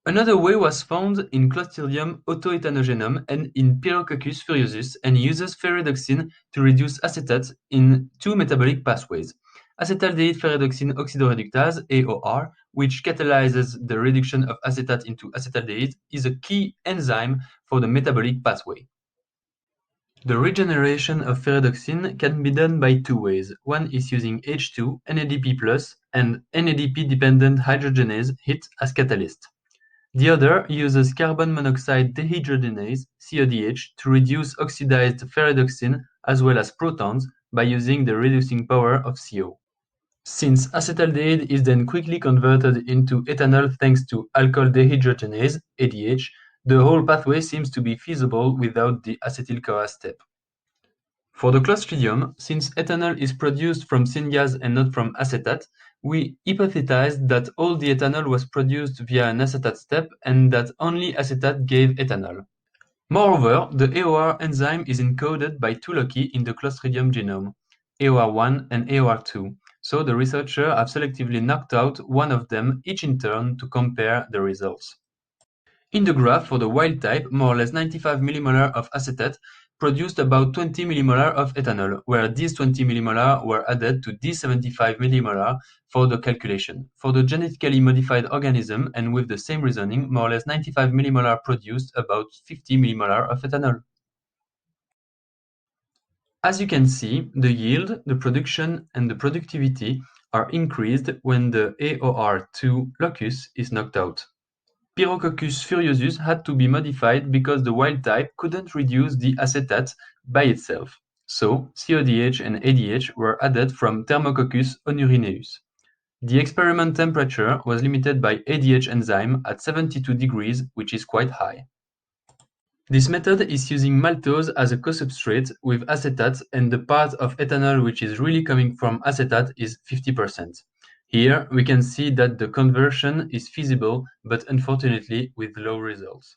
Another way was found in Clostridium autoethanogenum and in Pyrococcus furiosus and uses ferredoxin to reduce acetate in two metabolic pathways. Acetaldehyde ferredoxin oxidoreductase, AOR, which catalyzes the reduction of acetate into acetaldehyde, is a key enzyme for the metabolic pathway. The regeneration of ferredoxin can be done by two ways. One is using H2, NADP+, and NADP-dependent hydrogenase HIT as catalyst. The other uses carbon monoxide dehydrogenase, CODH, to reduce oxidized ferredoxin as well as protons by using the reducing power of CO. Since acetaldehyde is then quickly converted into ethanol thanks to alcohol dehydrogenase, ADH, the whole pathway seems to be feasible without the acetyl-CoA step. For the Clostridium, since ethanol is produced from syngas and not from acetate, we hypothesized that all the ethanol was produced via an acetate step and that only acetate gave ethanol. Moreover, the AOR enzyme is encoded by two loci in the Clostridium genome, AOR1 and AOR2, so the researchers have selectively knocked out one of them each in turn to compare the results. In the graph for the wild type, more or less 95 millimolar of acetate produced about 20 millimolar of ethanol, where these 20 millimolar were added to these 75 millimolar for the calculation. For the genetically modified organism, and with the same reasoning, more or less 95 millimolar produced about 50 millimolar of ethanol. As you can see, the yield, the production, and the productivity are increased when the AOR2 locus is knocked out. Pyrococcus furiosus had to be modified because the wild type couldn't reduce the acetate by itself, so CODH and ADH were added from Thermococcus onurineus. The experiment temperature was limited by ADH enzyme at 72 degrees, which is quite high. This method is using maltose as a co-substrate with acetate, and the part of ethanol which is really coming from acetate is 50%. Here we can see that the conversion is feasible, but unfortunately with low results.